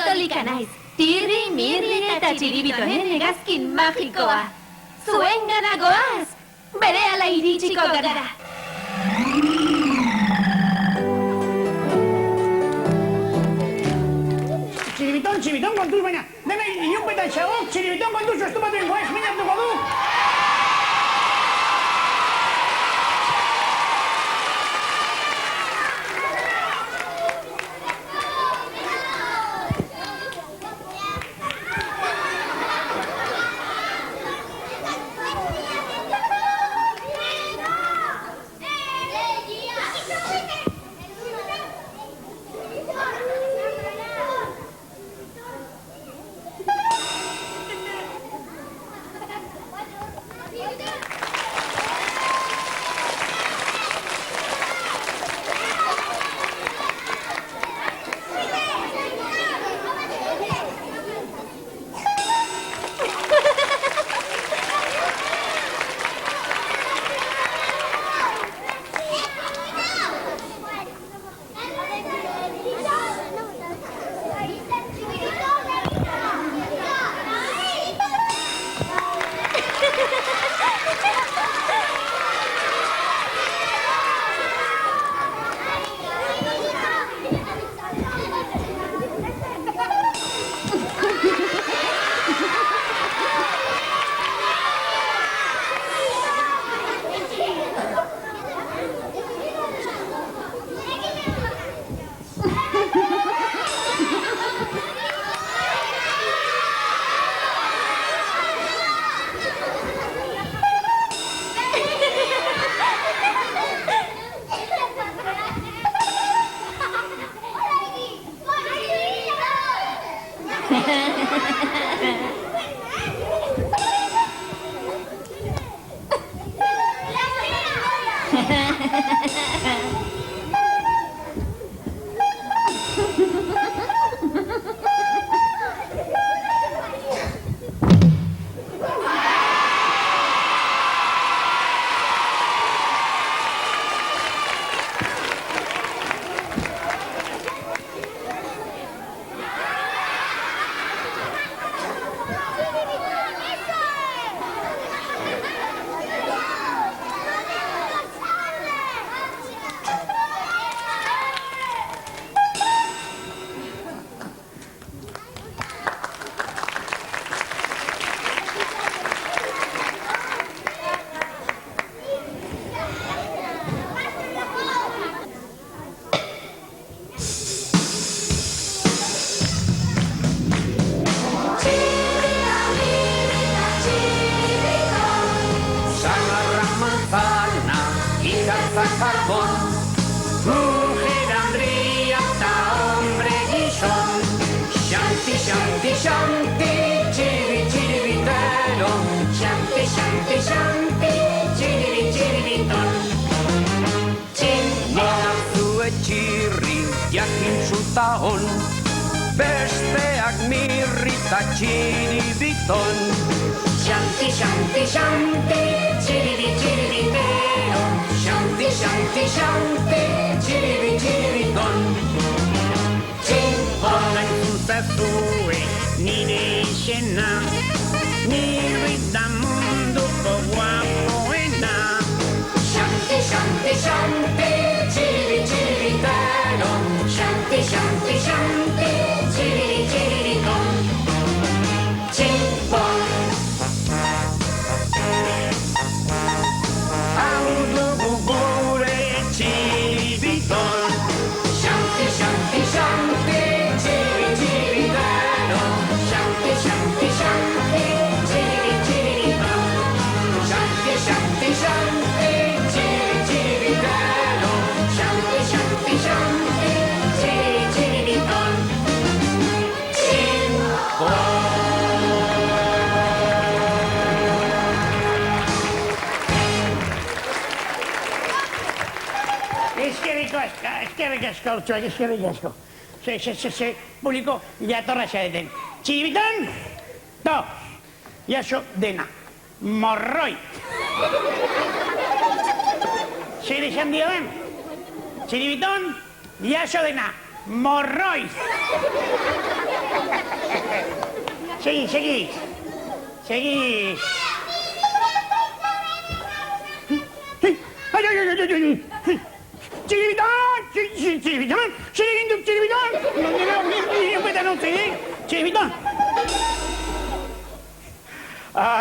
katolika naiz. Tirri, mirri eta txiribitonen hegazkin magikoa. Zuengana goaz, berehala iritsiko gara. Txiribiton kontuz, baina, dena ilunpetan xagok, txiribiton kontuz, estupatuen goaz, minatuko du. Besteak mirri eta txiribiton. Xanti, xanti, xanti, txiribi, txiribitero. Xanti, xanti, xanti, txiribi, txiribiton. Orain zuzazue nire izena, nire da munduko guapoena. Xanti, xanti, xanti, txiribi, txiribitero. Xanti, xanti, xanti, txiribi, txiribiton. Tximpon. Hau dugu gure txiribiton. Xanti, xanti, xanti, txiribi, txiribitero. Xanti, xanti, xanti, txiribi, txiribiton. Xanti, xanti, xanti, txiribi, txiribitero. Xanti, xanti, xanti, txiribi, txiribiton. Eskerrik asko, urtsuak, eskerrik asko. Se, publiko, jatorra xareten. Txiribiton, to, jaso dena, morroi. Zer esan dioen? Txiribiton, jaso dena, morroi. Segi. Ay. Chiribitón. Chiribitón.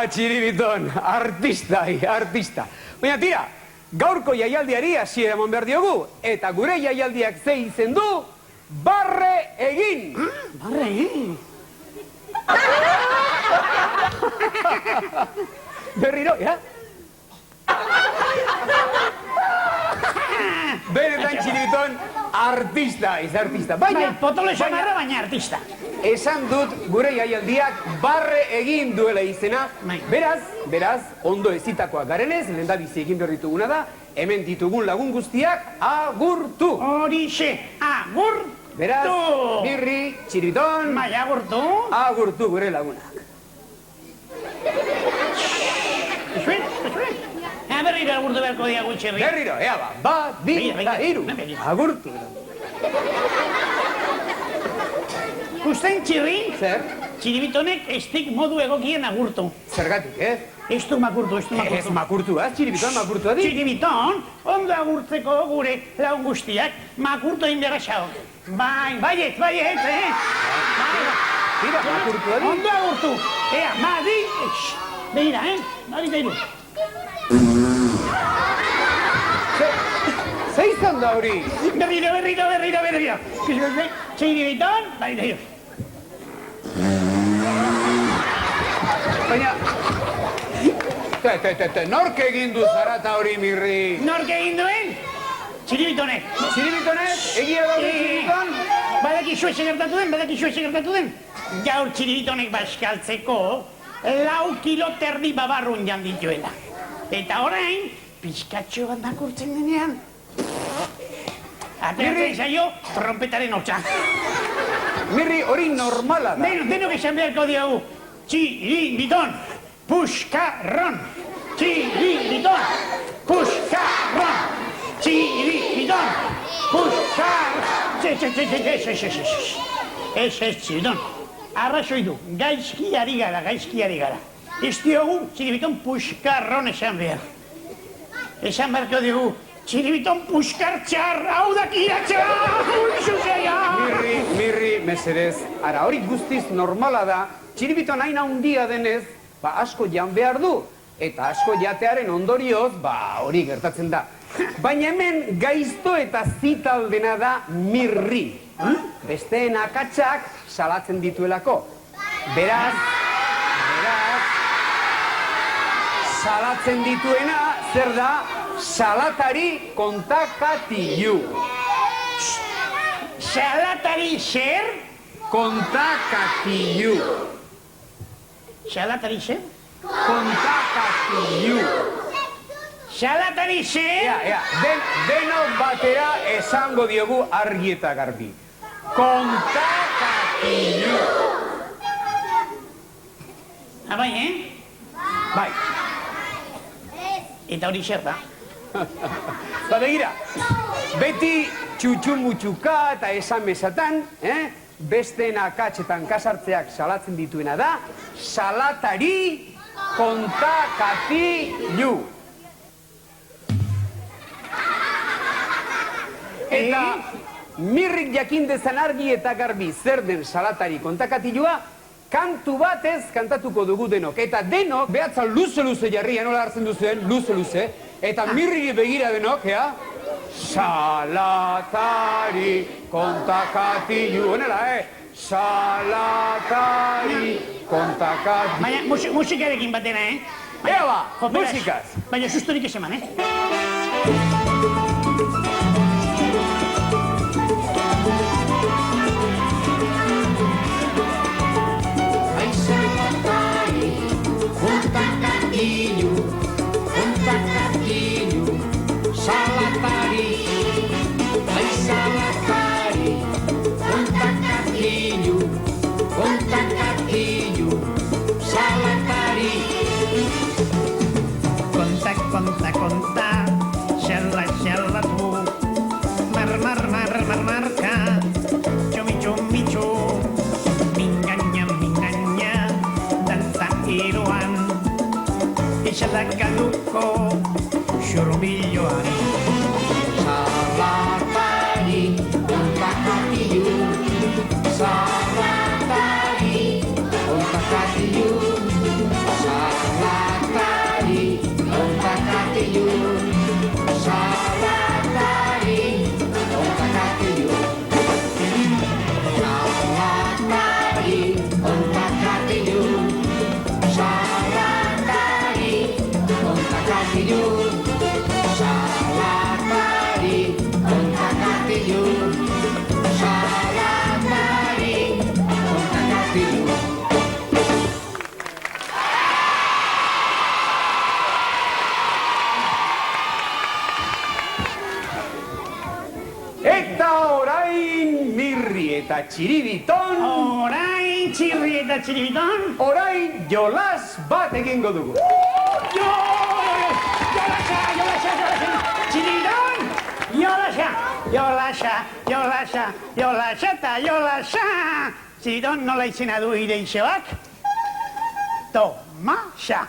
Txiribiton, artista. Baina tira, gaurko jaialdiari hasiera eman behar diogu, eta gure jaialdiak ze izen du, barre egin. Barre egin. Berriro, ja? Benetan Txiribiton, artista. Bai, potolo esamarra baina artista. Esan dut gure jaialdiak barre egin duela izena. Beraz, ondo ezitakoak garenez, lehendabizi egin behar dituguna da, hemen ditugun lagun guztiak agurtu. Horixe, agurtu. Beraz, Mirri, Txiribiton, Bai, agurtu. agurtu gure lagunak. Berriro agurtu beharko diagu Txirri. Berriro, ea ba, bat, bi, eta hiru. Agurtu. Gusten Txirri, Zer? Txiribitonek estik modu egokien agurtu. Zergatik, ez? Ez du makurtu. Ez makurtu, Txiribiton makurtu adi. Txiribiton, ondo agurtzeko gure lagun guztiak, makurtu egin behar xao. Baiet, Tira, makurtu adi. Ondo agurtu. Ea, madi, begira, Madi eta iru. Ze izan da hori? Berriro. Txiribiton, madi eta iru. Baina... Nork egin du zarata hori, Mirri? Nork egin duen? Txiribitonek. Txiribitonek? Egia daude Txiribiton? Badakizue gertatu den? Gaur Txiribitonek baskaltzeko 4 kilo terdi babarrun jan dituela. Eta orain, pizkatxo bat makurtzen denean. Ateratzen zaio, trompetaren hotza. Mirri, hori normala da. Denok esan beharko diogu. Txiribiton, puskarron. Txiribiton, puskarron. Txiribiton, puskarron. Ez, Txiribiton. Arrazoi du, gaizki ari gara. Ez diogu, Txiribiton puskarron esan behar. Esan beharko diogu, Txiribiton puskar txar, hau da kiratxa, Mirri, mesedez, ara hori guztiz normala da, Txiribiton hain handia denez, asko jan behar du, eta asko jatearen ondorioz, hori gertatzen da. Baina hemen gaizto eta zitaldena da Mirri. Besteen akatsak salatzen dituelako. Beraz, salatzen dituena, zer da, salatari kontakatilu. Salatari zer? Kontakatilu. Salatari zer? Kontakatilu. Salatari zer? Denok batera esango diogu argi eta garbi. Kontakatilu. Bai, Bai. Eta hori zer da? Begira, beti txutxu-mutxuka eta esan mesatan, besteen akatsetan kasartzeak salatzen dituena da, salatari kontakatilu. Eta Mirrik jakin dezan argi eta garbi zer den salatari kontakatilua, kantu batez kantatuko dugu denok. Eta denok, behatzan luze-luze jarria, nola hartzen duzuen, luze-luze, eta Mirriri begira denok, salatari kontakatilu, honela, salatari kontakatilu. Baina musikarekin batera, Ea ba, musikaz. Baina sustorik ez eman, Conta, xerra tu, marca, chumi, mingaña, Izalakaduko xurbilloan. Zalakari, ontakatilu. Zalakari, ontakatilu. Zalakari, ontakatilu. Zalakari, ontakatilu. Zalakari, ontakatilu. Zalakari, ontakatilu. Zalakari, ontakatilu. Zalakari, ontakatilu. Eta orain Mirri eta Txiribiton, Orain txirri eta txiribiton. orain jolas bat egingo dugu. Jolasa. Txiribiton. Jolasa eta jolasa. Txiribiton nola izena du ire izeoak? Tomasa.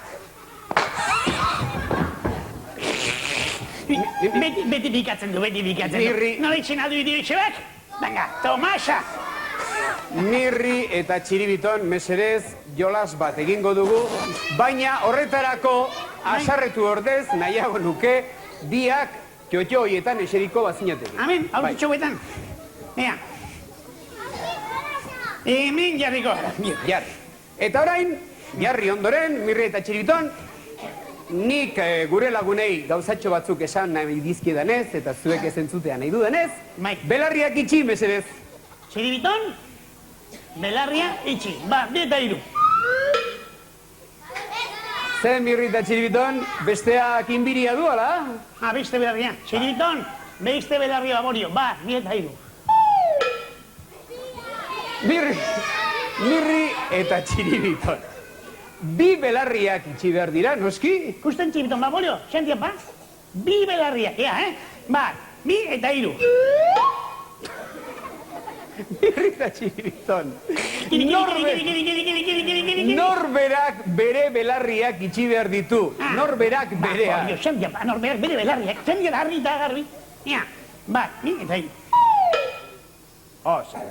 Beti bikatzen du. Mirri. Nola izena du ire izeoak? Venga, Tomasa. Mirri eta Txiribiton mesedez jolas bat egingo dugu, baina horretarako asarretu ordez nahiago nuke biak txotxoietan eseriko bazinateke. Amen, hau txoetan. Ea. Hemen jarriko. Jarri. Eta orain, jarri ondoren, Mirri eta Txiribiton, nik gure lagunei gauzatxo batzuk esan nahi dizkiedanez, eta zuek ez entzutea nahi dudanez, Bai. belarriak itxi mesedez. Txiribiton, belarria itxi. Ba, 2 eta 3. Zen Mirri eta Txiribiton, besteak inbiria du, ala? Beste belarria. Txiribiton, beste belarria baborio. Ba, 2 eta 3. Mirri eta Txiribiton. Bi belarriak itxi behar dira, noski? Ikusten Txiribiton baborio, xentia pa? 2 belarria, ea, Ba, 2 eta 3. Mirri eta Txiribiton. Norberak bere belarriak itxi behar ditu. Norberak berea. Xentia pa, norberak bere belarriak. Xentia da garbi eta garbi. Ea, ba, 2 eta 3. Oso.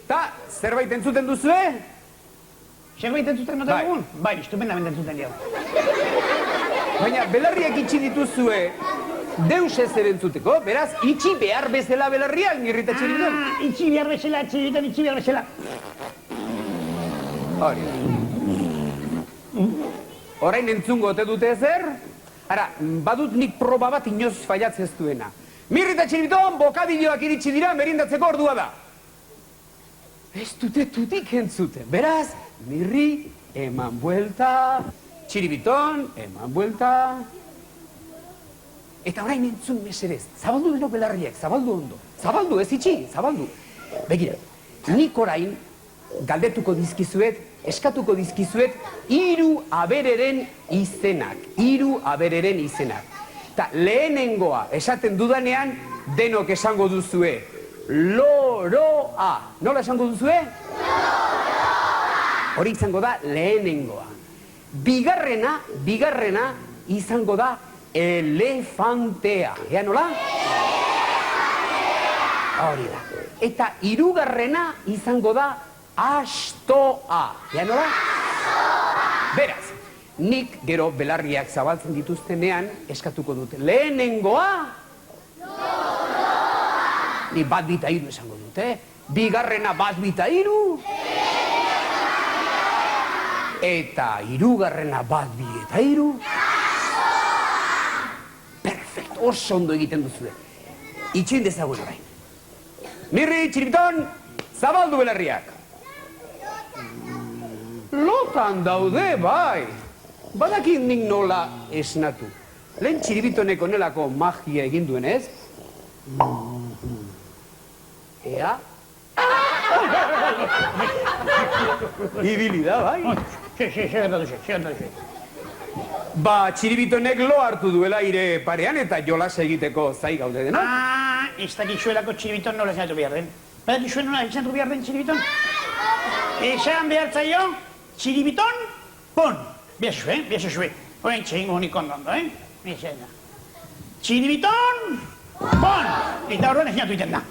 Ta, zerbait entzuten duzue? Zerbait entzuten noten dugun? Bai, estupendamente entzuten dugu. Baina belarriak itxi dituzue deus ez ere entzuteko, beraz, itxi behar bezala belarriak, Mirri eta Txiribiton. Itxi behar bezala, Txiribiton, itxi behar bezala. Hori da. Orain entzungo ote dute ezer? Ara, badut nik proba bat inoz failatzez duena. Mirri eta Txiribiton, bokadilloak iritsi dira, merindatzeko ordua da. Ez dute tutik entzuten. Beraz, Mirri, eman buelta, Txiribiton, eman buelta. Eta orain entzun mesedez, zabaldu deno belarriak, zabaldu ondo. Zabaldu, ez itxi, zabaldu. Begira, nik orain galdetuko dizkizuet, eskatuko dizkizuet, 3 abereren izenak. 3 abereren izenak. Eta lehenengoa esaten dudanean, denok esango duzue. Loroa. Nola esango duzue? Loroa. Hori izango da lehenengoa. Bigarrena izango da elefantea. Ea nola? Hori da. Eta 3. izango da astoa. Ea nola? Beraz, nik gero belarriak zabaltzen dituztenean eskatuko dute. Lehenengoa? Ni 1, 2 eta 3 esango dute. Bigarrena 1, 2 eta 3. Eta 3. 1, 2 eta 3. Perfecto, oso ondo egiten duzue. Itxoin dezagun orain. Mirri, Txiribiton, zabaldu belarriak. Lotan daude, bai. Badakit nik nola esnatu. Lehen Txiribitonek onelako magia egin duen ez? Ea? Ibili da, bai? Ba, Txiribitonek lo hartu duela aire parean eta jolas egiteko zai gaude dena. Ez dakizuelako Txiribiton nola esnatu behar den. Badakizuen nola esnatu behar den Txiribiton? Esan behar zaio, Txiribiton, pon. Biasa zue. Oen txingo honik ondondo, Biasa da. Txiribiton, bon! Eta orduan esnatu iten da.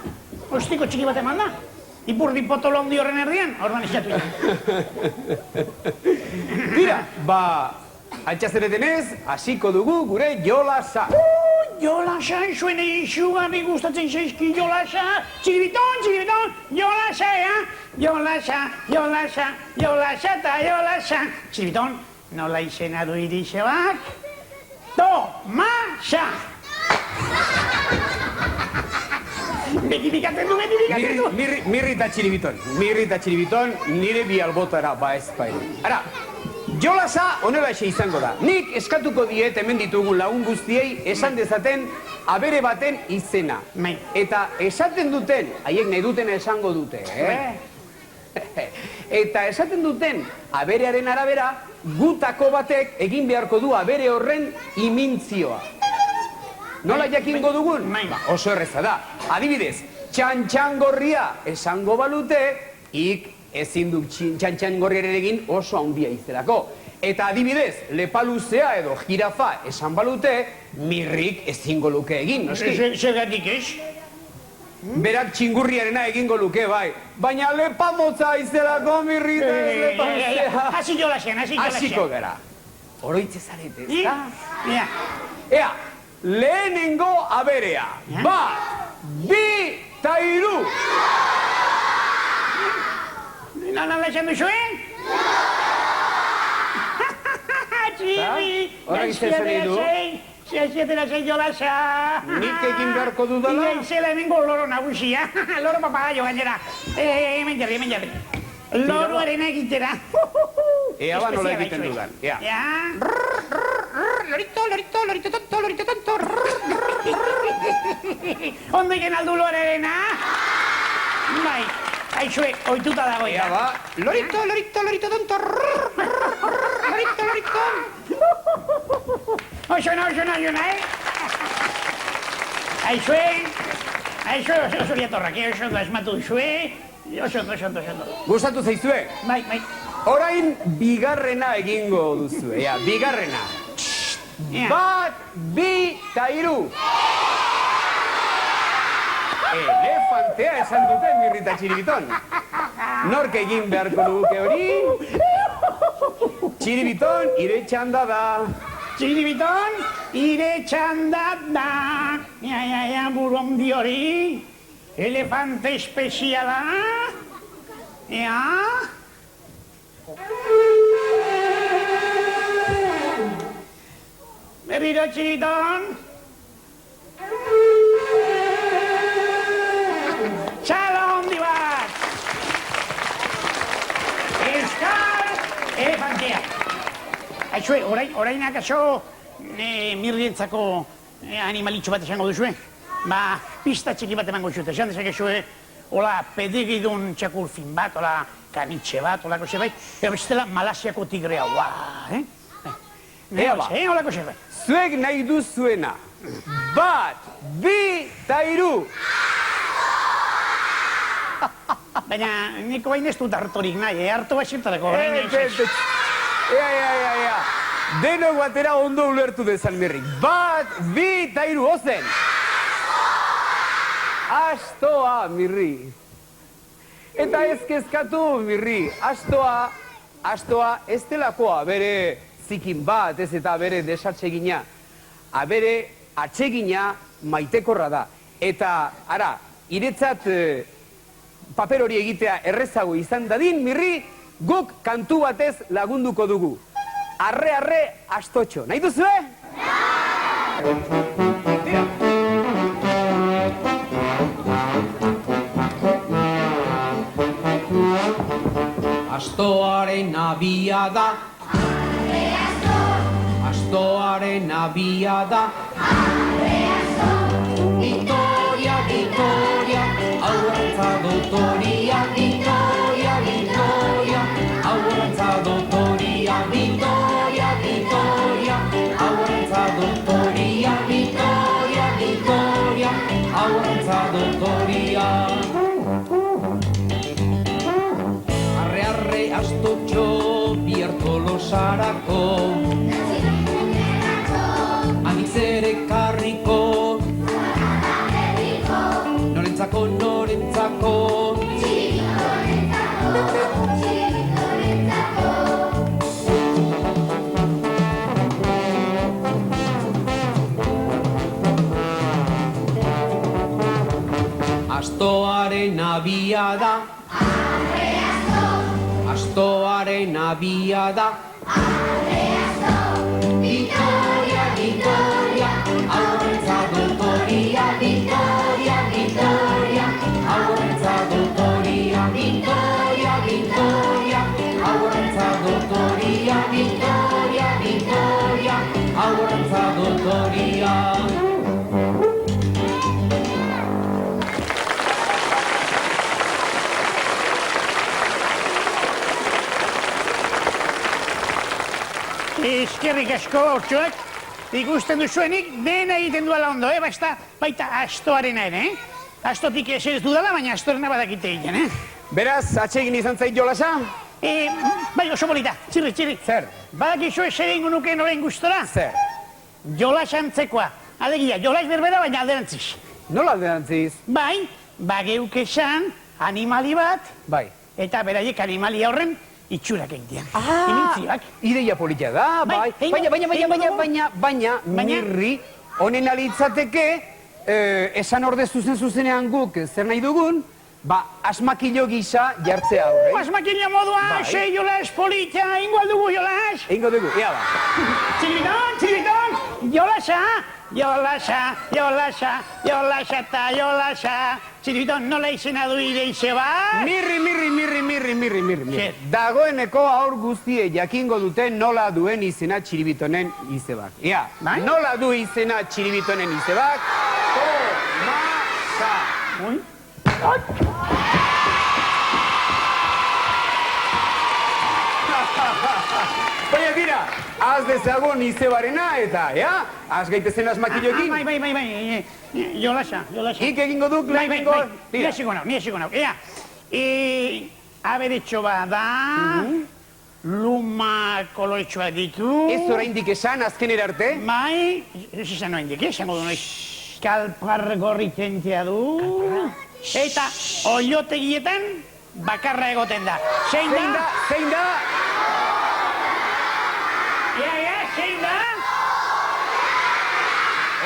Ostiko txiki bat eman da. Ipurdi potolo handi horren erdian, orduan esnatu iten. Tira, altxazeretenez, hasiko dugu gure jolasa. Jolasa, zuen izugarri gustatzen zaizki jolasa. Txiribiton, jolasa, Jolasa eta jolasa. Txiribiton, nola izena du irixebak? Tomasa! Betibikatzen du. Mirri eta txiribiton, nire bi albotara ezpairu. Ara, jolasa honela izango da. Nik eskatuko diet hemen ditugun lagun guztiei esan dezaten abere baten izena. Eta esaten duten, haiek nahi duten esango dute, Eta esaten duten aberearen arabera, gutako batek egin beharko du abere horren imintzioa. Nola jakingo dugun? Oso erreza da. Adibidez, txantxangorria esango balute, ik ezin du txantxangorriaren egin oso handia izerako. Eta adibidez, lepaluzea edo jirafa esan balute, mirrik ezingo luke egin, noski? Zergatik ez? Berak txingurriarena egingo luke, bai. Baina lepamotza izerako mirrita ez lepaluzea. Hasi jolasean. Hasiko gara. Oroitze zarete, ez da? Ea. Lehenengo aberea. 1, 2 eta 3. Nola esan duzue? Txirri! Horrek izan nahi du? Zietera zei jolasa. Nik egin beharko dudala? Zela hemengo loro nagusia. Loro papagaio gainera. Hemen jarri. Loroaren egitera. Ea ba nola egiten dudan. Ea. Lorito tonto. Ondo egin aldu lorarena? Bai, haixue, oituta dago. Ea ba. Lorito tonto. Lorito. Oso na, Haixue, oso liatorrak, oso ondo esmatu duzue. Oso ondo. Gustatu zaizue? Bai. Orain bigarrena egingo duzu, bigarrena. 1, 2 eta 3. Elefantea esan duten mirrita txiribiton. Nork egin beharko luke hori? Txiribiton, ire txanda da. Txiribiton, ire txanda da. Ja, buru handi hori. Elefante espeziala. Ja. Berriro txiribiton. Txalo handi bat. Euskal elefantea. Haixue, orain akaso mirrientzako animalitxo bat esango duzue. Pista txiki bat emango zute, esan dezakezue, hola pedegidun txakurfin bat, hola kanitxe bat, holako zerbait, bestela Malasiako tigrea, Ea ba, holako zerbait. zuek nahi duzuena. 1, 2 eta 3. Baina, niko bain ez dut hartorik nahi, harto bat zirtarako. Ea. Denok batera ondo ulertu dezan mirrik. 1, 2 eta 3, ozen. Astoa, mirri. Eta ez kezkatu, mirri. Astoa ez delakoa bere zikin bat, ez eta bere desatsegina. Abere atsegina maitekorra da. Eta, ara, iretzat paper hori egitea errezago izan dadin, mirri, guk kantu batez lagunduko dugu. Arre, astotxo. Nahi duzue? Tira. Astoaren abiada. Astoaren abiada. Victoria, aurrantza dotoria. Victoria, aurrantza dotoria. Victoria, aurrantza dotoria. Victoria, aurrantza dotoria. Arre, astotxo, biertolosa. pasarako. Anik zere karriko, norentzako, norentzako. Astoaren abiada, astoaren abiada, Vitoria, Vitoria, aurrentza dotoria, Vitoria, Vitoria, aurrentza dotoria, Vitoria, Vitoria, aurrentza dotoria, Vitoria, Vitoria, aurrentza dotoria. Eskerrik asko hortxoak, ikusten duzuenik dena egiten duela ondo, baita astoarena ere, Astotik eser ez dudala, baina astorena badakite egiten, Beraz, atsegin izan zait jolasa? Bai, oso polita, txirri. Zer? Badakizu eser egingo nuke noren gustora? Zer? Jolasantzekoa, alegia, jolas berbera, baina alderantziz. Nola alderantziz? Bai, bageuk esan animali bat, Bai. eta beraiek animalia horren itxurak egitean. Imintzioak. Ideia politia da, bai. Baina, mirri, honen alitzateke, esan ordeztu zuzenean guk zer nahi dugun, asmakilo gisa jartzea aurre. Asmakilo modua, sei jolas politia, ingo aldugu jolas. Ingo dugu, ea ba. Txilibiton, jolasa, eta jolasa. Txilibiton, nola izena du ideize bat? Mirri. Dagoeneko aur guztie jakingo dute nola duen izena Txiribitonen izebak. Ea, nola du izena Txiribitonen izebak? Tomasa. Baina tira, az dezagun izebarena eta, az gaitezen asmakilloekin. Bai, jolasa. Ik egingo duk, lehenengo. Ni esiko nau. Ea, aberetxo bada, luma koloetxoa ditu. Ez oraindik esan, azkenera arte. Bai, ez esan oraindik, esango du noiz. Kalpar gorritentea du. Eta oiotegietan bakarra egoten da. Zein da? Zein da? Zein da?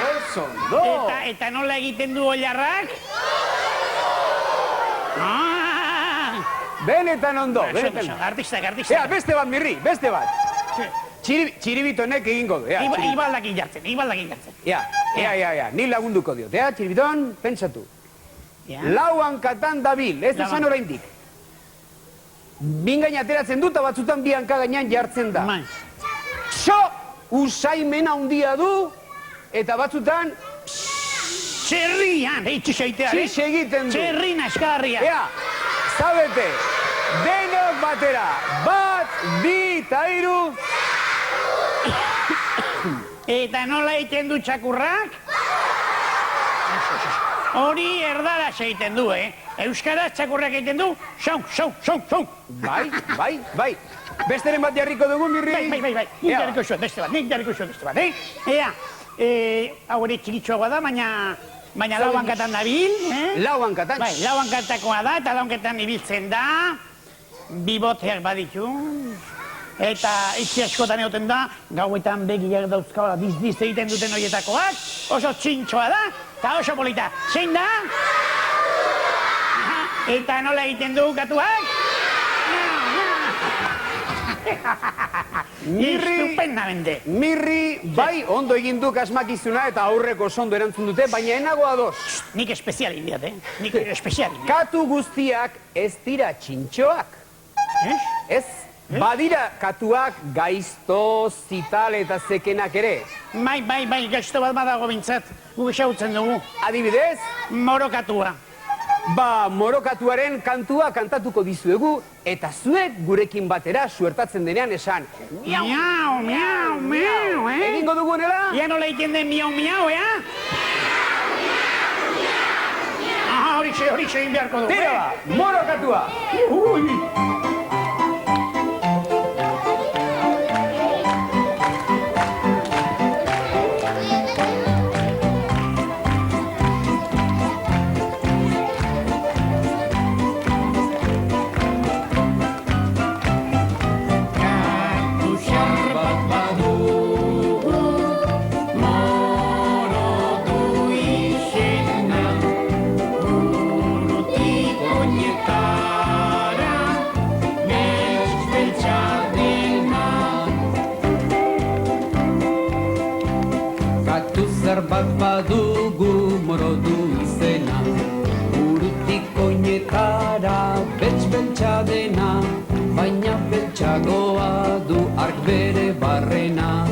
Osondo. Eta nola egiten du oilarrak? Benetan ondo, Artistak. Ea, beste bat, Mirri, beste bat. Txiribitonek egingo du, Ibaldakin jartzen. Ea, ni lagunduko diot, Txiribiton, pentsatu. Lauan katan dabil, ez esan oraindik. Bingain ateratzen dut, batzutan bi hanka gainean jartzen da. So, usaimen handia du, eta batzutan... Txerrian, txixeitea, Txix egiten du. Txerri naskarria. Ea, zabete, denok batera, 1, 2, eta 3... Eta nola egiten du txakurrak? Hori erdaraz egiten du, Euskaraz txakurrak egiten du, xau. Bai. Besteren bat jarriko dugu, Mirri? Bai. Nik jarriko zuet beste bat, Ea, hau ere txikitxoagoa da, baina lau hankatan dabil, Lau hankatan? Bai, lau hankatakoa da, eta lau hanketan ibiltzen da, biboteak baditu, eta itxi askotan egoten da, gauetan begiak dauzkabala diz egiten duten horietakoak, oso txintxoa da, eta oso polita. Zein da? Eta nola egiten du gatuak? Estupendamente. Mirri, bai, ondo egin duk asmakizuna eta aurreko ondo erantzun dute, baina enago ados. Nik espezialin diat, Nik espezialin. Katu guztiak ez dira txintxoak. Ez? Badira katuak gaizto, zital eta zekenak ere. Bai, gaizto bat badago bintzat. Gu esautzen dugu. Adibidez? Morokatua. Morokatuaren kantua kantatuko dizuegu, eta zuek gurekin batera suertatzen denean esan. Miau, Egingo dugunela? Ya nola egiten den miau, Horixe egin beharko dugu. Tira, morokatua! Txar bat badugu morodu izena, burutik oinetara beltz-beltza dena, baina beltzagoa du ark bere barrena.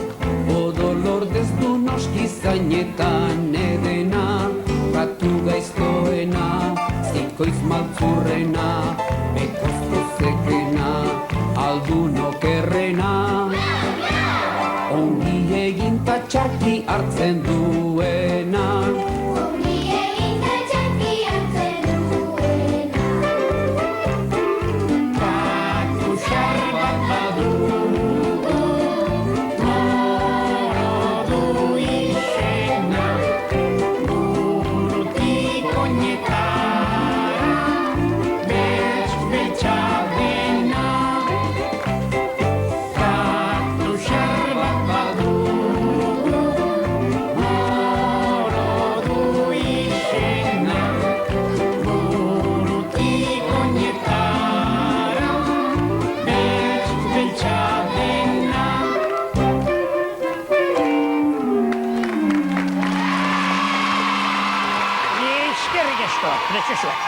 Odolor ez du noski zainetan edena, katu gaiztoena, zikoiz maltzurrena, bekozko zekena, aldun okerrena. Ongi egin ta txarki hartzen duena. Ongi egin ta txarki hartzen duena. Katu xar bat badugu, morodu izena, burutik oinetara, beltz-beltza dena. Katu xar bat badugu, morodu izena, burutik oinetara, beltz-beltza dena. Eskerrik asko, pretxosuak.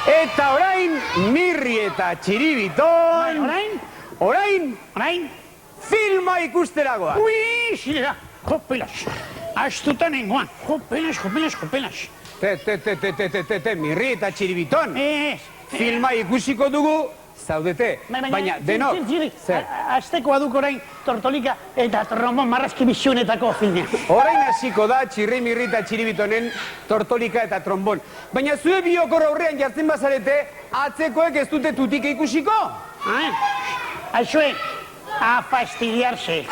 Eta orain, Mirri eta Txiribiton, orain, filma ikusteragoa. Ui, zilera, jopelas. Astuta nengoan, jopelas. Te, Mirri eta Txiribiton. Filma ikusiko dugu, zaudete. Baina, denok, zer? Aztekoa duk orain tortolika eta trombon marrazki bisunetako filmea. Orain hasiko da Txirri, Mirri eta Txiribitonen tortolika eta trombon. Baina zue biokor aurrean jartzen bazarete, atzekoek ez dute tutik ikusiko. Aixue, a fastidiarse.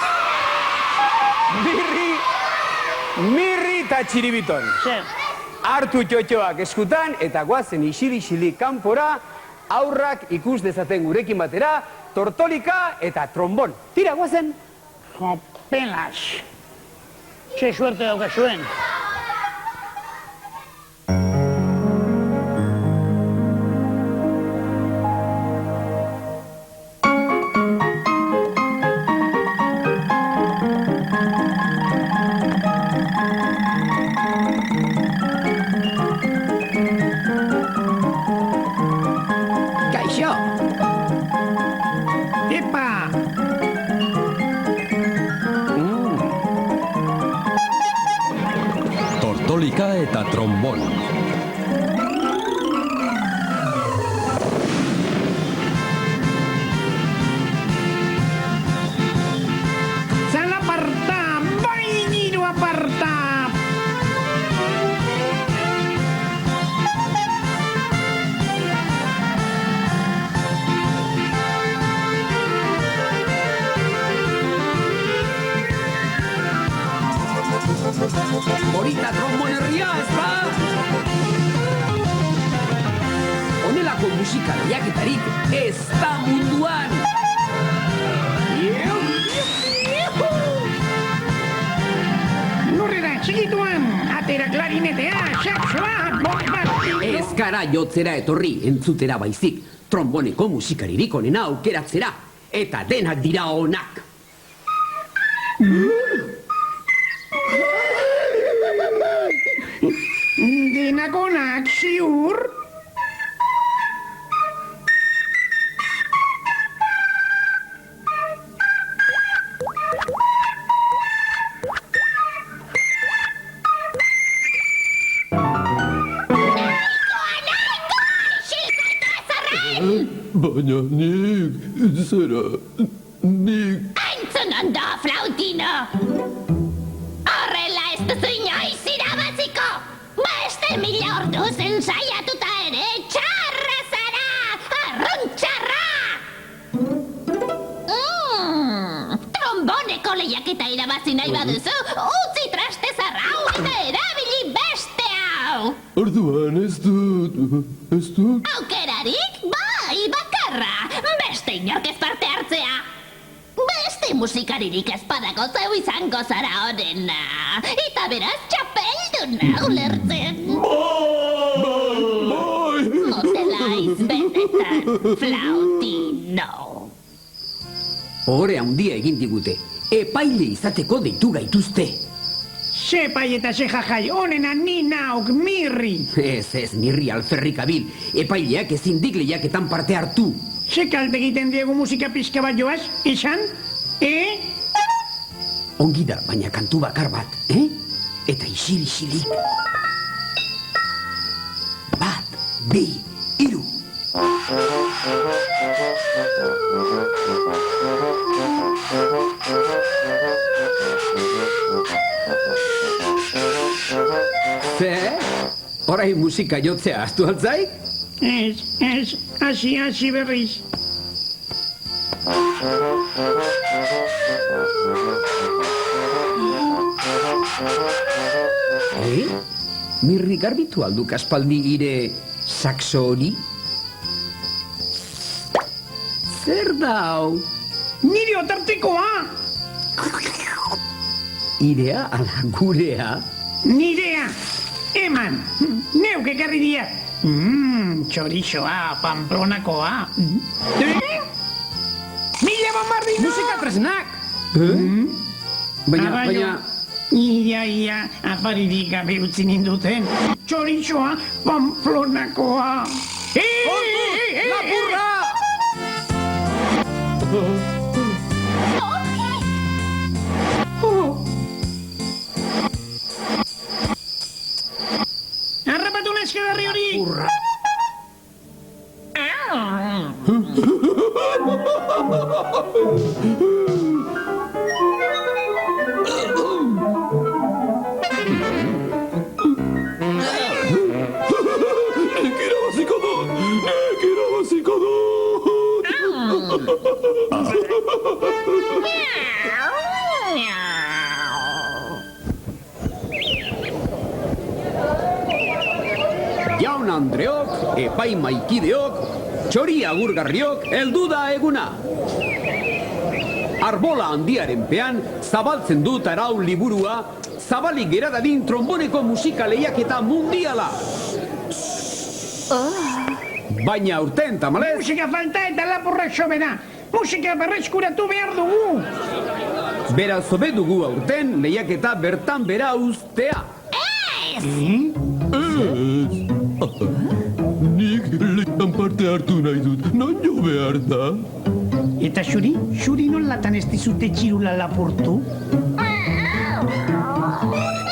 Mirri eta Txiribiton. Zer, Hartu txotxoak eskutan eta guazen isili kanpora, aurrak ikus dezaten gurekin batera, tortolika eta trombon. Tira, guazen! jopelas. Ze suerte daukazuen. Kaixo! Epa! Tortolika eta trombon. Zal aparta, bai niru aparta! Horita trombon herria, ez ba? Honelako musika lehiaketarik ez da munduan! Lurrera, txikituan, atera klarinetea, saxoa, bombardino! Ez gara jotzera etorri entzutera baizik, tromboneko musikaririk onena aukeratzera, eta denak dira onak. Denakonak, ziur? Baina nik, zera, nik... Entzun ondo, flautino! Horrela ez duzu inoiz irabaziko! Beste 1000 orduz ensaiatuta ere txarra zara! Arruntxarra! Tromboneko lehiaketa irabazi nahi baduzu, utzi traste zarrau eta erabili beste hau! Orduan ez dut... Aukerarik, bai, bakarra! Beste inork ez parte hartzea! Beste musikaririk ez badago zeu izango zara honena! Eta beraz txapelduna ulertzen! Motela izbenetan, flautino! Ohore handia egin digute, epaile izateko deitu gaituzte. Ze pai eta ze jajai, onena ni nauk mirri. Ez, mirri alferrikabil. Epaileak ezin dik lehiaketan parte hartu. Ze kalte egiten diegu musika pizka bat joaz, esan? Ongi da, baina kantu bakar bat, Eta isilik. 1, 2, 3. Ze? Horai musika jotzea ahaztu altzaik? Ez, hasi berriz. Mirri garbitu alduk aspaldi ire saxo hori? Zer dau? Nire otartekoa! Irea ala gurea? Nirea! Eman! Neuk ekarri dia! Txorixoa, Pamplonakoa! Mila bombardino! Musika tresnak! Baina... Ia, afaririk gabe utzi ninduten. Txorixoa, Pamplonakoa! Lapurra! Harrapatu neskedarri hori! Jaun Andreok, epaimaikideok, txori agurgarriok, heldu da eguna. Arbola handiaren pean, zabaltzen dut arau liburua, zabalik geradadin tromboneko musika lehiaketa mundiala. Baina urten tamalez... Musika falta eta lapurrak sobera! Musika berreskuratu behar dugu! Beraz zobe dugu aurten lehiaketa bertan bera uztea. Nik lehian parte hartu nahi dut, non jo behar da? Eta xuri? Xuri nolatan ez dizute txirula lapurtu?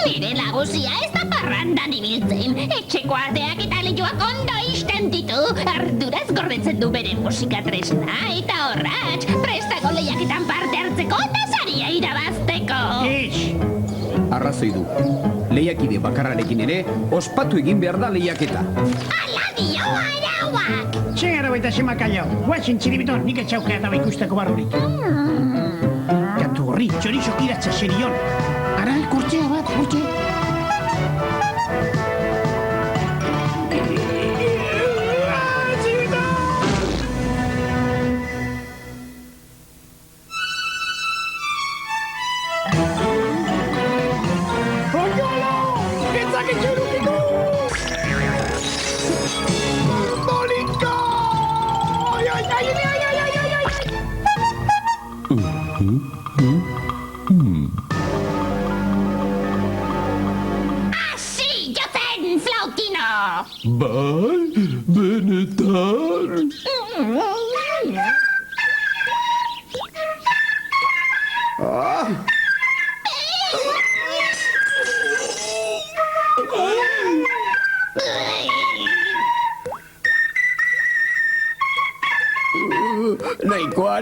Nire nagusia ez da parrandan ibiltzen. Etxeko ateak eta lehioak ondo isten ditu. Arduraz gordetzen du bere musika tresna eta horratx. Prestago lehiaketan parte hartzeko eta saria irabazteko. Arrazoi du. Lehiakide bakarrarekin ere, ospatu egin behar da lehiaketa. Ala dio arauak! Ze arau eta ze makallau. Guazen txiribiton, nik etxauka eta ikusteko barrurik. Gatu horri, txorixo kiratza serion. Ara, kurtzea bat, kurtze. Hasi jotzen, flautino! Bai, benetan?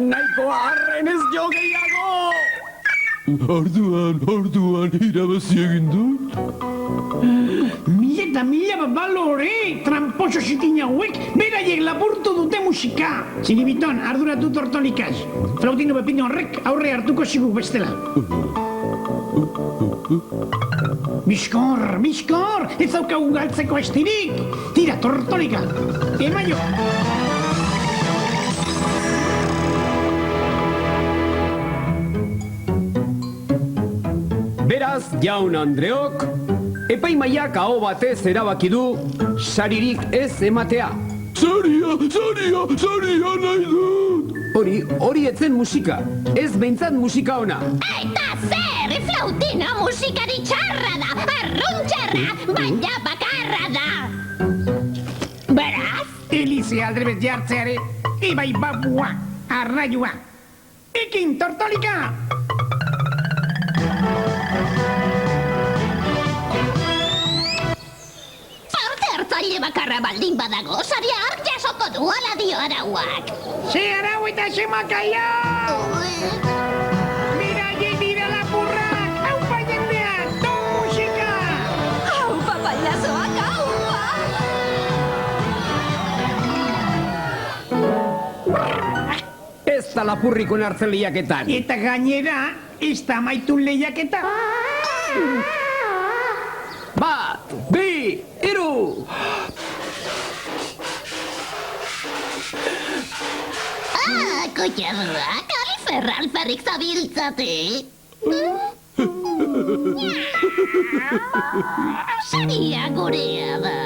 Nahikoa, arren ez jo gehiago! Orduan, irabazi egin dut? Mila eta mila bat balore, tramposo zitin hauek, beraiek lapurtu dute musika. Txiribiton, arduratu tortolikaz. Flautino pepino horrek aurre hartuko ziguk bestela. Biskor, ez daukagu galtzeko estirik. Tira, tortolika, emaio. Beraz, jaun Andreok, epaimaiak aho batez erabaki du saririk ez ematea. Saria nahi dut! Hori etzen musika, ez behintzat musika ona. Eta zer, flautino musikari txarra! aldrebez jartzeare, ibai babua, arraioa. Ekin, tortolika! Parte hartzaile bakarra baldin badago, saria hark jasoko du ala dio arauak. Ze arau eta ze makaia! Mira, dira lapurrak! Aupa jendea, ton musika! Aupa pailazoak, aupa! Ez da lapurrikon hartzen lehiaketan. Eta gainera, ez da amaitu lehiaketa. Bat, bi, hiru! Kutxarruak, alferrik zabiltzate. Saria gurea da.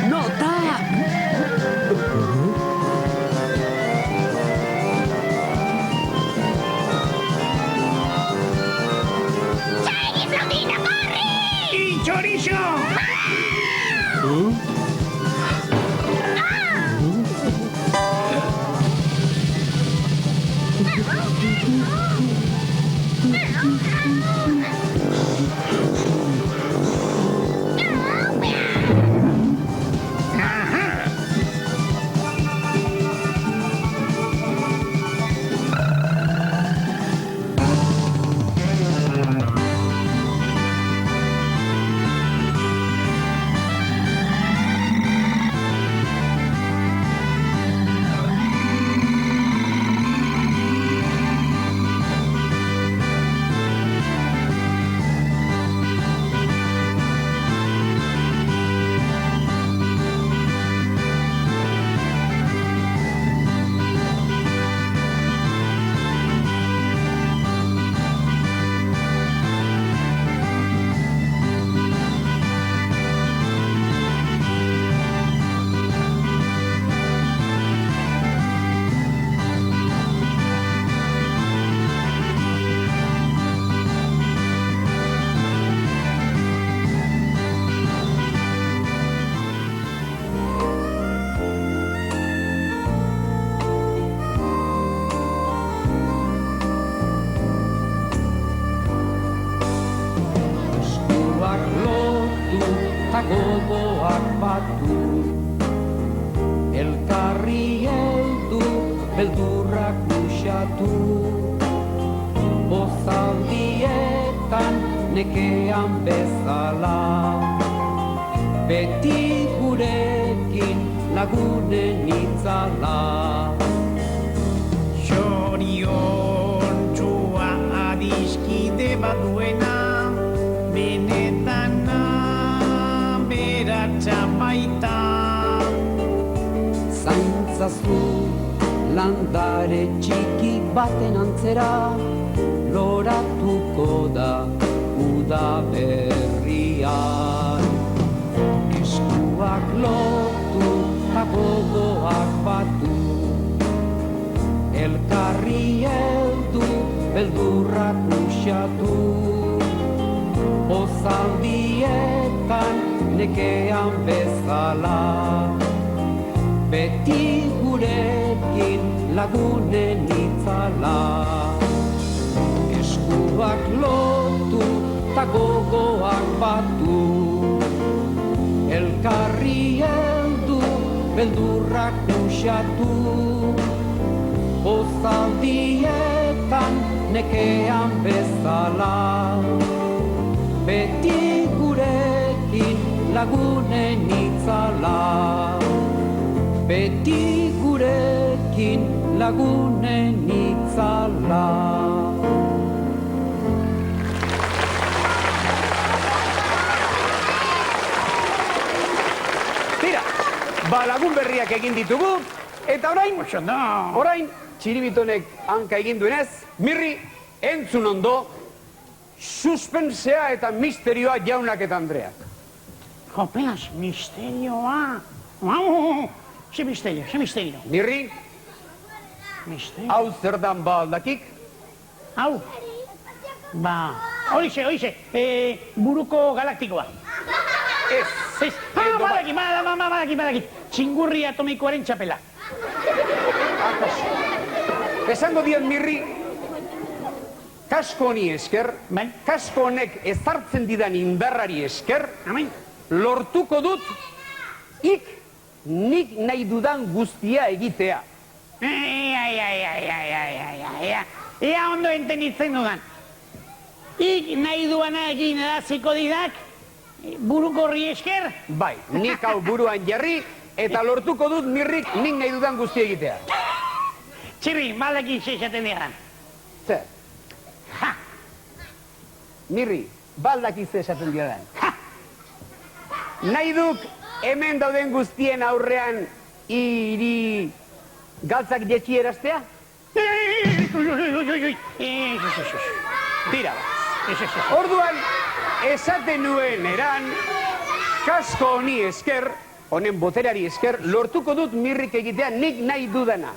Nota! Segui, Flotita, corri! I chorizo! gogoak batu, elkarri heldu, beldurrak usatu, bozaldietan nekean bezala, beti gurekin lagunen itzala. Zoriontsua adiskide bat duena, benetan aberatsa baita. Zaintzazu landare txiki baten antzera, loratuko da udaberrian. Eskuak lotu eta gogoak batu, elkarri heldu, beldurrak usatu, bozaldietan nekean bezala, beti gurekin lagunen itzala. Eskuak lotu eta gogoak batu, elkarri heldu, beldurrak usatu, bozaldietan nekean bezala, beti gurekin lagunen itzala, beti gurekin lagunen itzala. Tira, lagun berriak egin ditugu, eta orain Txiribitonek hanka egin duenez, Mirri, entzun ondo, suspensea eta misterioa Jaunak eta Andreak. Jopelas, misterioa. Ze misterio. Mirri, Mister. Hau zer dan ba aldakik? Hau. Ba, horixe, buruko galaktikoa. Ez. Ez, badaki. Txingurri atomikoaren txapela. Esango dian mirri, kasko honi esker, Bai. kasko honek ezartzen didan indarrari esker, Amen. lortuko dut nik nahi dudan guztia egitea. Ea ondo entenitzen dudan. Ik nahi duana egin edaziko didak, buruko horri esker, Bai, nik hau buruan jarri, eta lortuko dut mirrik nik nahi dudan guztia egitea. txirri, badaki esaten digan. Zer, Ha, mirri, baldakiz esaten diodan. Nahi duk hemen dauden guztien aurrean iri galtzak jetxi eraztea? Tira ba. Orduan, esaten nuen eran, kasko honi esker, honen boterari esker, lortuko dut mirrik egitea nik nahi dudana.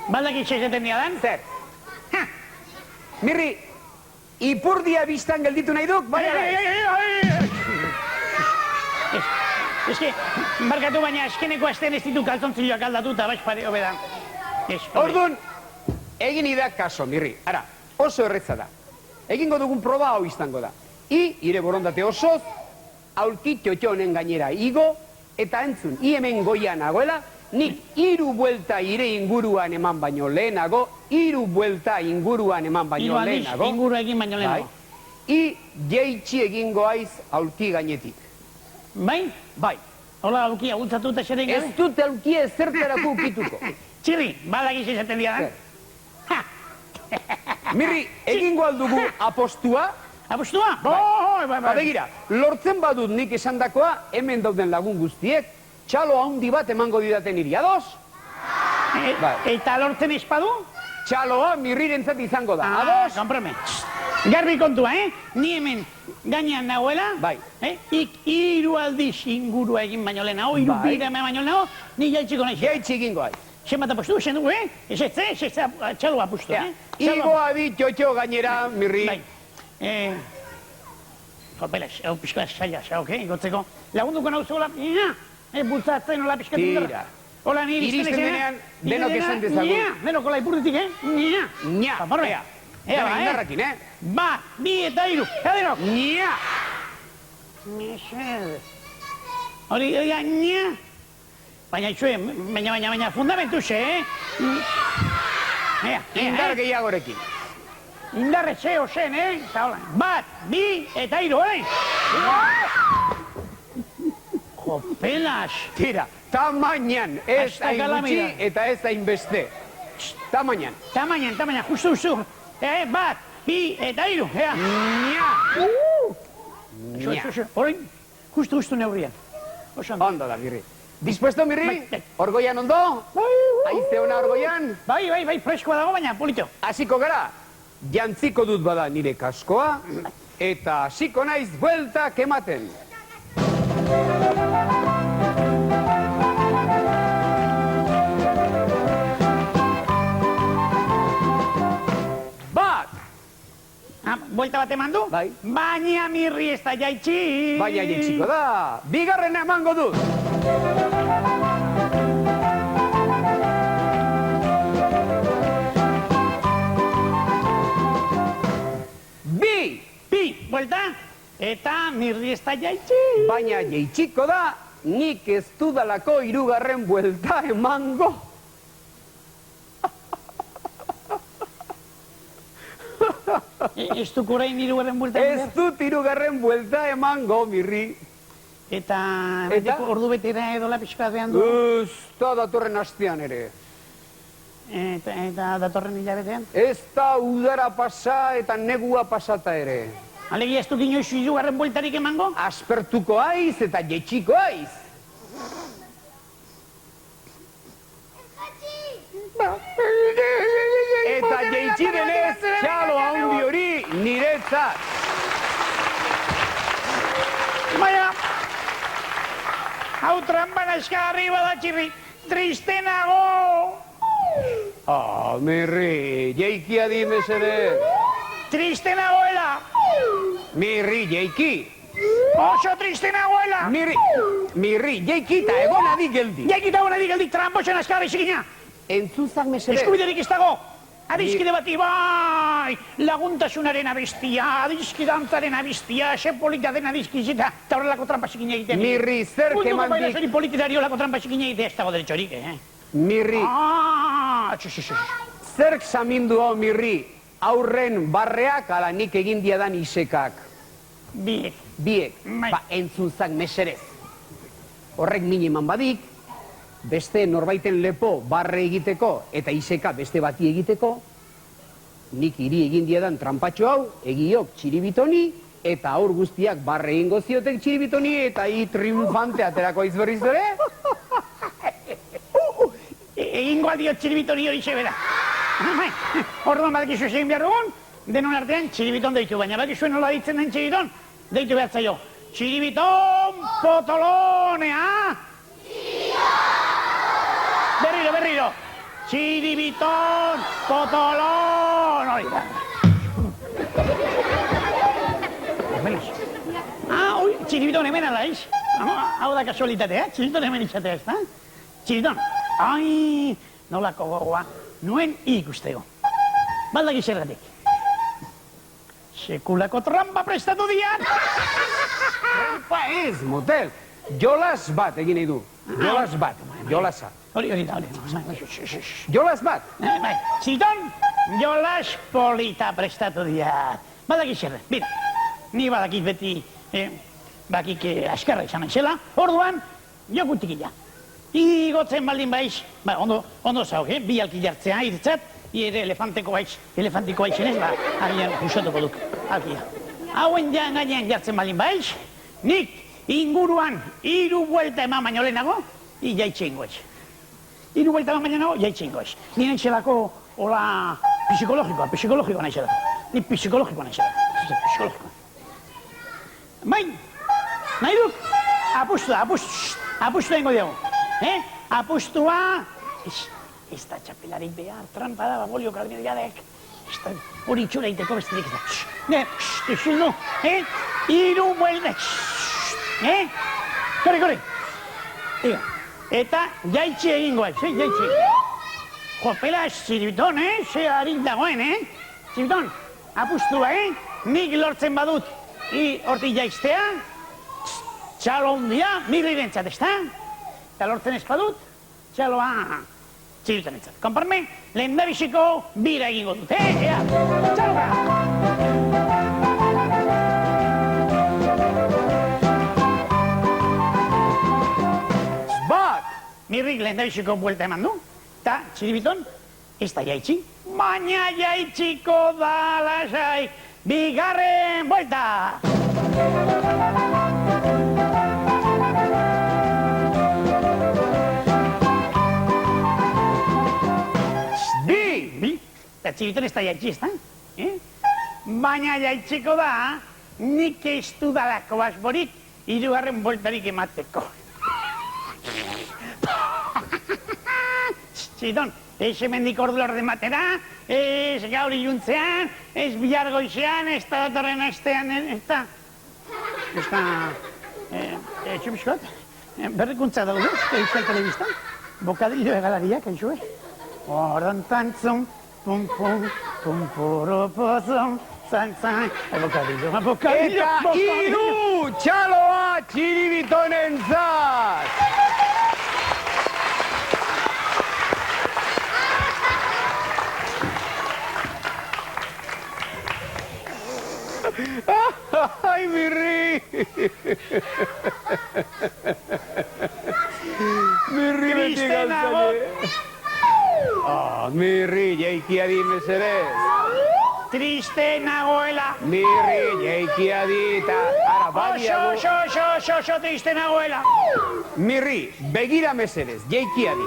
Badaki esaten digan. Zer? Mirri, ipurdia biztan gelditu nahi duk? Bai, Ez que, barkatu baina eskeneko astean ez ditu kalzontziloak aldatu eta baix pare hobedan. Orduan, egin idak kaso, mirri. Ara, oso erretza da. Egingo dugun proba hau izango da. Ire borondate osoz, aulki txotxo honen gainera igo, eta entzun, hemen goian nagoela, nik 3 buelta ire inguruan eman baino lehenago, 3 buelta inguruan eman baino lehenago. Inguru egin baino lehenago. Jeitsi egingo aiz aulki gainetik. Bai? Bai, Hola, aukia, bultzatu eta xeren gabe? ez dut aulki ezertarako ukituko. Txirri, badaki esaten digan. Zer? Mirri, egingo aldugu apostua? Apostua? Ba begira, lortzen badut nik esandakoa, hemen dauden lagun guztiek, txalo handi bat emango didaten iri, ados? Bai. Eta lortzen espadu? Txaloa mirrirentzat izango da, ados? Komprome. Garbi kontua, Ni hemen gainean nagoela, Bai. Ik 3 aldiz ingurua egin baino lehenago, 3 Bai. bira baino lehenago, ni jaitsiko nahi. Jaitsi egingo aiz. Zenbat apostu, esan dugu, Ez txalo apostu, Igo adi txotxo gainera, mirri. Bai. Jopela, hau pixka saia, igotzeko. Lagunduko nauzu hola, bultzatzen hola pixka. Tira. Hola, ni Iristen denean, denok esan dezagun. Denok hola ipurditik, Nia, Zaporrea. Dena indarrakin, Bat, 2 eta 3, denok. Nia. Mesedez. Hori, nia. Baina itxue, baina fundamentu xe, Indar gehiagorekin. Indarre zeo zen, Eta hola, 1, 2 eta 3, Jopelas. Tira, tamainan, ez Hasta hain gutxi calamidad. eta ez hain beste. Tamainan. Tamaina, justu. 1, 2 eta 3, Nia. Hori, justu neurrian. Ondo da, mirri. Dispuesto, mirri? Bai. Orgoian ondo? Aize ona orgoian? Bai, freskoa dago, baina, polito. Hasiko gara, jantziko dut bada nire kaskoa, eta hasiko naiz bueltak ematen. Bat! Buelta bat eman du? Bai. Baina mirri ez da jaitsi. Baina jaitsiko da, bigarrena emango dut. Bi, buelta. Eta mirri ez da jaitsi. Baina jaitsiko da, nik ez dudalako 3. buelta emango. Ez duk orain 3. buelta. Ez dut 3. buelta emango, mirri. Eta Eta? ordu betera edo lapizka behan du. Ez da datorren astean ere. Eta datorren hilabetean. Ez da udara pasa eta negua pasata ere. Alegia ez duk inoiz 3. bueltarik emango? Aspertuko aiz eta jetxiko aiz. Eta jeitsi denez, txalo handi hori niretzat. Baina, hau trampan eskarri bada txirri, tristenago! Mirri, jeikia di mesere. Triste nagoela! Mirri, jeiki. Oso triste nagoela! Mirri, jeikita, egon adi geldi. Jaikita hona digeldik tramposen askara bizikina! Entzuzak mesere. Eskubiderik ez dago! Adiskide bati, bai! Laguntasunaren abestia, adiskidantzaren abestia, se polita den adiskizita, eta horrelako trampasikin egiten. Mirri, zer Munduko kemandik. pairasori politizari horrelako trampasikin egitea ez dago derechorik, Mirri, zerk samindu hau mirri, aurren barreak ala nik egin diadan isekak. Biek. Biek, Bai. entzunzak meserez. Horrek miniman badik, beste norbaiten lepo barre egiteko eta iseka beste bati egiteko, nik hiri egin diadan trampatxo hau, egiok txiribitoni, eta aur guztiak barre egingo ziotek txiribitoni, eta hi triunfante aterako izberriz ere. Egingo aldio txiribitoni hori zebera. Orduan badakizu egin behar dugun, denon artean txiribiton deitu, baina badakizu nola ditzen den txiribiton, deitu behar zaio. Txiribiton potolonea! Berriro! Txiribiton potolon! Hori da. Ui, txiribiton hemen alaiz. Hau da kasualitatea, txiribiton hemen izatea ez da. Txiribiton, ai, nolako gogoa, nuen ikustego. Baldaki zergatik. Sekulako trampa prestatu dian! Trampa ez, motel. Jolas bat egin nahi du. Jolas bat, jolasa. Hori da. Jolas bat. Bai, txiribiton, jolas polita prestatu dian. Baldaki zerre, bira, ni badakit beti, bakik askarra izan naizela, orduan, jokutik ila. Igotzen baldin baiz, ondo zauk, bi alki jartzea irtzat, ere elefantiko baizenez, agian usatuko duk, alkia. Hauen gainean jartzen baldin baiz, nik inguruan 3 buelta eman baino lehenago, jaitxe ingoez. 3 buelta eman baino lehenago, jaitxe ingoez. Ni nahizelako, hola, psikologikoa nahizelako. Ni psikologikoa nahizelako. Bain, nahi duk, apustu dengo dugu. Apustua, ez da txapelarik behar, trampa da, bolio kalmediadek. Hori itxura iteko besterik ez da. Txuno, 3 buelta, Korri. Eta jaitxe egingo ez, jaitxe. Jopela, txiribiton, ze harik dagoen, txiribiton, apustua, nik lortzen badut, hortik jaiztea, txalo hundia, mirri bentsat, ez da? Eta lortzen ez badut, txaloa txiribiton entzat. Konparme, lehen da biziko bira egingo dut, txaloa! Mirrik lehen da biziko buelta eman du, eta txiribiton ez da jaitxi. Baina jaitxiko da lasai, bigarren buelta! Bi! Eta txiribiton ez da jaitxi, ez da? Baina jaitxiko da, nik ez dudalako asborik, 3. bueltarik emateko. Txiribiton, ez hemendik ordu orden batera, ez gaur iluntzean, ez bihar goizean, ez da datorren astean, ez da... Txubiskot, berrikuntza daude, Euskal Telebistan, bokadillo egalariak, haizue. Orontantzun, pum pum, pum puropozun, zan zan, bokadillo. Eta 3 txaloa txiribiton entzat! Ai, mirri! Mirri beti galtzane. Mirri, jeikia di mesedez. Triste nagoela. Mirri, jeikia di eta ara badiago. Oso triste nagoela. Mirri, begira mesedez, jeikia di.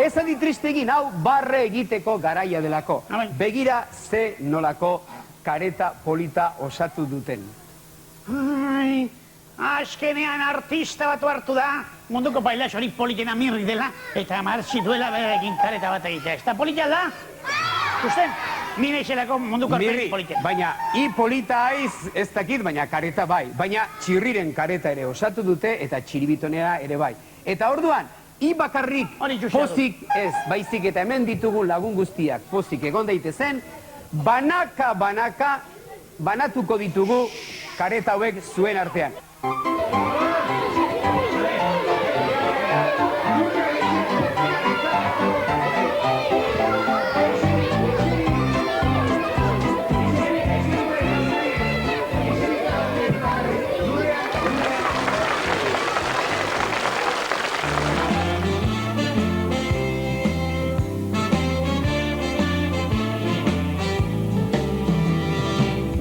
Ez adi triste egin, hau barre egiteko garaia delako. Begira ze nolako kareta polita osatu duten. Azkenean artista batu hartu da, munduko bailazo hori politena mirri dela, eta martzi duela berarekin kareta bat egitea. Ez da polita da? Usten, ni naizelako munduko artista Mirri, politena. baina i polita aiz ez dakit, baina kareta bai. Baina txirriren kareta ere osatu dute eta txiribitonera ere bai. Eta orduan, i bakarrik Hori ikusia dut. pozik ez, baizik eta hemen ditugun lagun guztiak pozik egon daitezen, banaka banatuko ditugu kareta hauek zuen artean.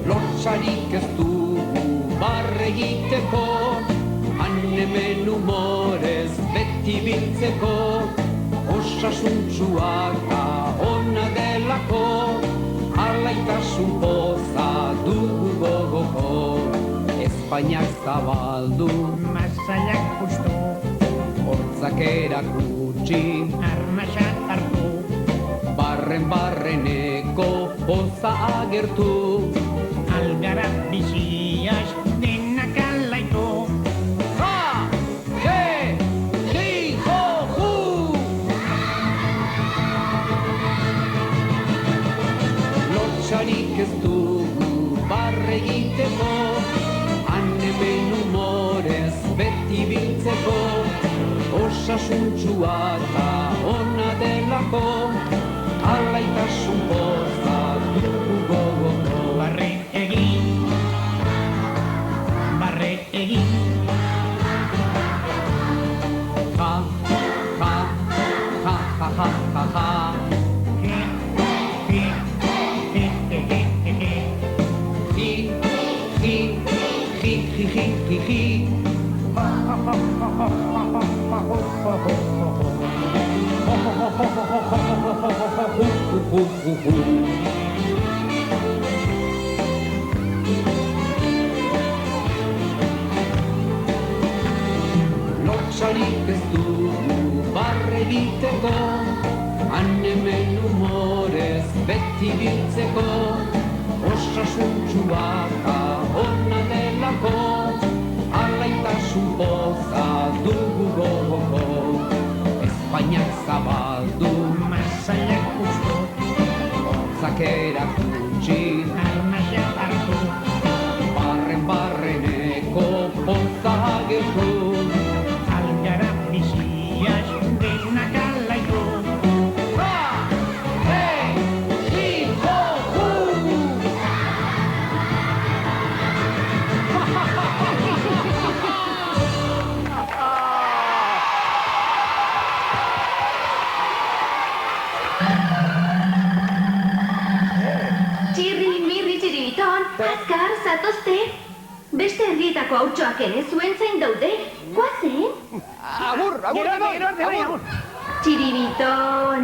Lotsarik ez dugu barre egiteko, han hemen humorez beti biltzeko, osasuntsuak da ona delako, alaitasun poza dugu gogoko, Espainiak zabaldu, Masaiak justu, hortzak erakutsi, arnasak hartu, barreneko poza agertu, algara biziaz denak alaitu. ha, he, hi, ho, hu! Lotsarik ez dugu barre egiteko, han hemen humorez beti biltzeko, osasuntxua eta ona delako, alaitasun poza dugu gogoko. Barre egin, Ha, ha, ha, ha, ha, ha, ha. he, he, he, he, he, he, he. Hi, hi, hi, hi, hi, hi, hi. Lotsarik ez dugu barre egiteko, han hemen humorez beti biltzeko, osasuntxua eta ona delako, alaitasun poza dugu gogoko, Espainiak zabaldu, Masaiak justu, hortzak erakutsi, arnasak hartu, barreneko poza agertu, algara biziaz denak alaitu. ha, he, hi, ho, hu! Txirri, mirri, txiribiton, azkar, zatozte. Beste herrietako hautsoak ere zuen zain daude. Guazen? Agur, Gero arte, bai, agur. Txiribiton.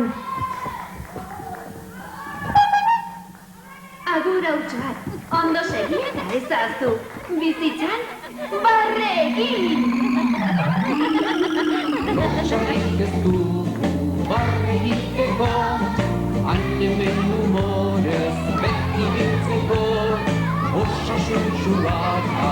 Agur hautsoak, ondo segi eta ezaztu. Bizitzan, barre egin! Lotsarik ez dugu barre egiteko, han hemen humorez beti biltzeko, osasuntxua eta